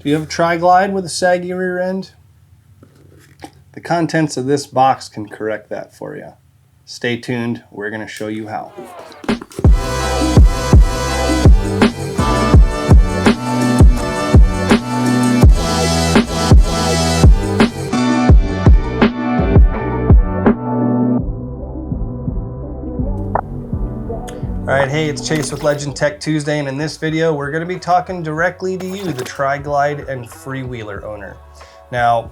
Do you have a Tri-Glide with a saggy rear end? The contents of this box can correct that for you. Stay tuned, we're going to show you how. Alright, hey, it's Chase with Legend Tech Tuesday, and in this video we're going to be talking directly to you, the Tri-Glide and freewheeler owner. Now,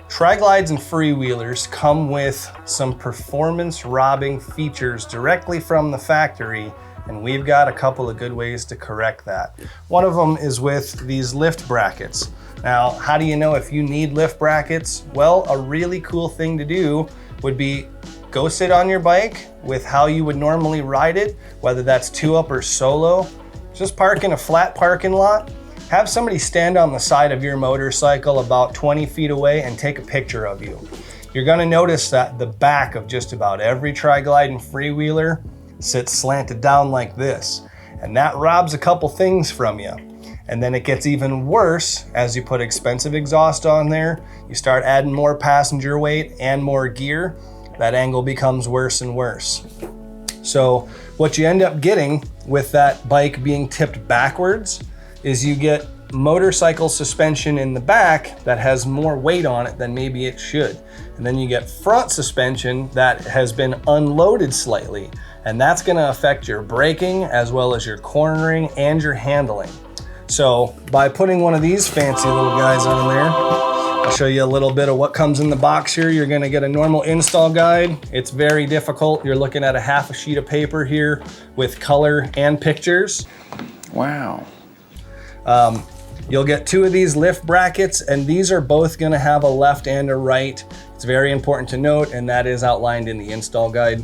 Tri-Glides and freewheelers come with some performance robbing features directly from the factory, and we've got a couple of good ways to correct that. One of them is with these lift brackets. Now, how do you know if you need lift brackets? Well, a really cool thing to do would be go sit on your bike with how you would normally ride it, whether that's two-up or solo. Just park in a flat parking lot. Have somebody stand on the side of your motorcycle about 20 feet away and take a picture of you. You're gonna notice that the back of just about every Tri-Glide and freewheeler sits slanted down like this. And that robs a couple things from you. And then it gets even worse as you put expensive exhaust on there. You start adding more passenger weight and more gear. That angle becomes worse and worse. So what you end up getting with that bike being tipped backwards is you get motorcycle suspension in the back that has more weight on it than maybe it should. And then you get front suspension that has been unloaded slightly. And that's gonna affect your braking as well as your cornering and your handling. So by putting one of these fancy little guys on there, I'll show you a little bit of what comes in the box here. You're gonna get a normal install guide. It's very difficult. You're looking at a half a sheet of paper here with color and pictures. Wow. You'll get two of these lift brackets, and these are both gonna have a left and a right. It's very important to note, and that is outlined in the install guide.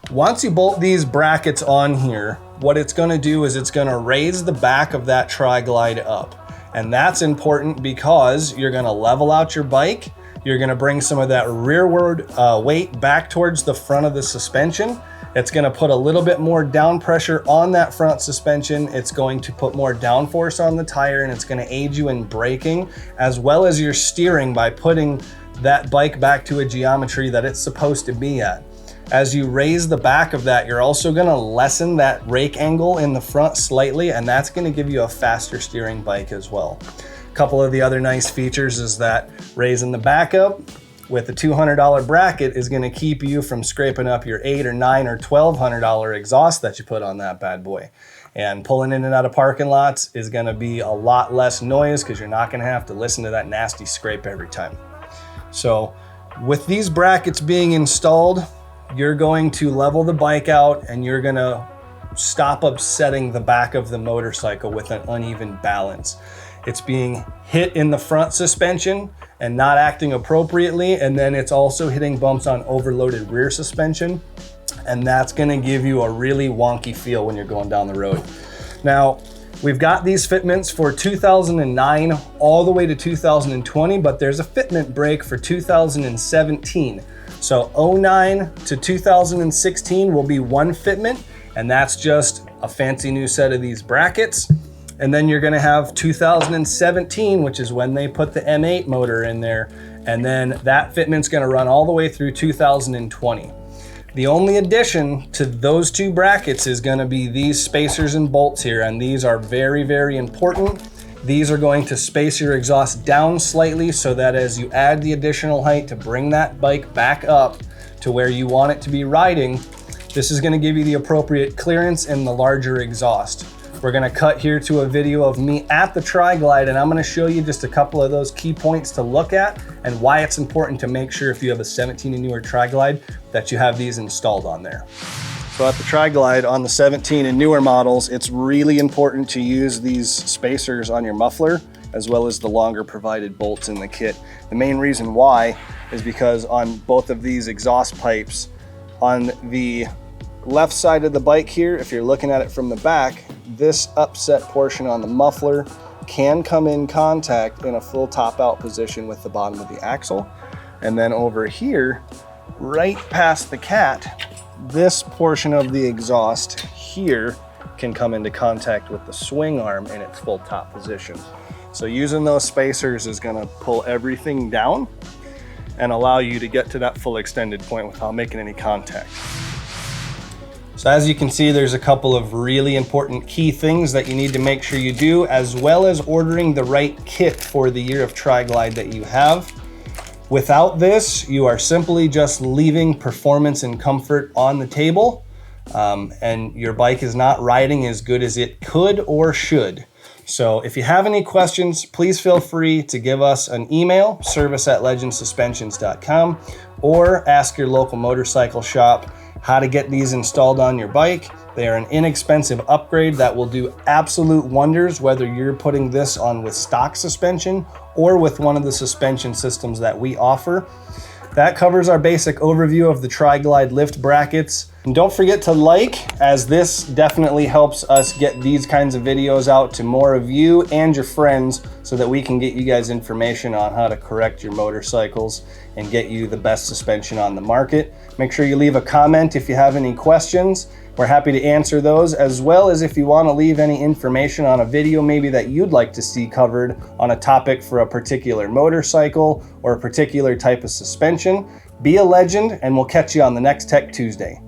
Once you bolt these brackets on here, what it's gonna do is it's gonna raise the back of that Tri-Glide up. And that's important because you're gonna level out your bike. You're gonna bring some of that rearward weight back towards the front of the suspension. It's gonna put a little bit more down pressure on that front suspension. It's going to put more downforce on the tire, and it's gonna aid you in braking as well as your steering by putting that bike back to a geometry that it's supposed to be at. As you raise the back of that, you're also gonna lessen that rake angle in the front slightly, and that's gonna give you a faster steering bike as well. A couple of the other nice features is that raising the back up with a $200 bracket is gonna keep you from scraping up your $800 or $900 or $1,200 exhaust that you put on that bad boy. And pulling in and out of parking lots is gonna be a lot less noise because you're not gonna have to listen to that nasty scrape every time. So with these brackets being installed, you're going to level the bike out, and you're gonna stop upsetting the back of the motorcycle with an uneven balance. It's being hit in the front suspension and not acting appropriately, and then it's also hitting bumps on overloaded rear suspension, and that's gonna give you a really wonky feel when you're going down the road. Now, we've got these fitments for 2009 all the way to 2020, but there's a fitment break for 2017. So 09 to 2016 will be one fitment, and that's just a fancy new set of these brackets. And then you're gonna have 2017, which is when they put the M8 motor in there, and then that fitment's gonna run all the way through 2020. The only addition to those two brackets is gonna be these spacers and bolts here, and these are very, very important. These are going to space your exhaust down slightly so that as you add the additional height to bring that bike back up to where you want it to be riding, this is gonna give you the appropriate clearance and the larger exhaust. We're gonna cut here to a video of me at the Tri-Glide, and I'm gonna show you just a couple of those key points to look at and why it's important to make sure if you have a 17 and newer Tri-Glide that you have these installed on there. So at the Tri-Glide on the 17 and newer models, it's really important to use these spacers on your muffler as well as the longer provided bolts in the kit. The main reason why is because on both of these exhaust pipes, on the left side of the bike here, if you're looking at it from the back, this upset portion on the muffler can come in contact in a full top out position with the bottom of the axle. And then over here, right past the cat, this portion of the exhaust here can come into contact with the swing arm in its full top position. So using those spacers is gonna pull everything down and allow you to get to that full extended point without making any contact. So as you can see, there's a couple of really important key things that you need to make sure you do, as well as ordering the right kit for the year of Tri-Glide that you have. Without this, you are simply just leaving performance and comfort on the table, and your bike is not riding as good as it could or should. So if you have any questions, please feel free to give us an email, service@legendsuspensions.com, or ask your local motorcycle shop how to get these installed on your bike. They are an inexpensive upgrade that will do absolute wonders, whether you're putting this on with stock suspension or with one of the suspension systems that we offer. That covers our basic overview of the Tri-Glide lift brackets. And don't forget to like, as this definitely helps us get these kinds of videos out to more of you and your friends so that we can get you guys information on how to correct your motorcycles and get you the best suspension on the market. Make sure you leave a comment if you have any questions. We're happy to answer those, as well as if you want to leave any information on a video maybe that you'd like to see covered on a topic for a particular motorcycle or a particular type of suspension. Be a legend, and we'll catch you on the next Tech Tuesday.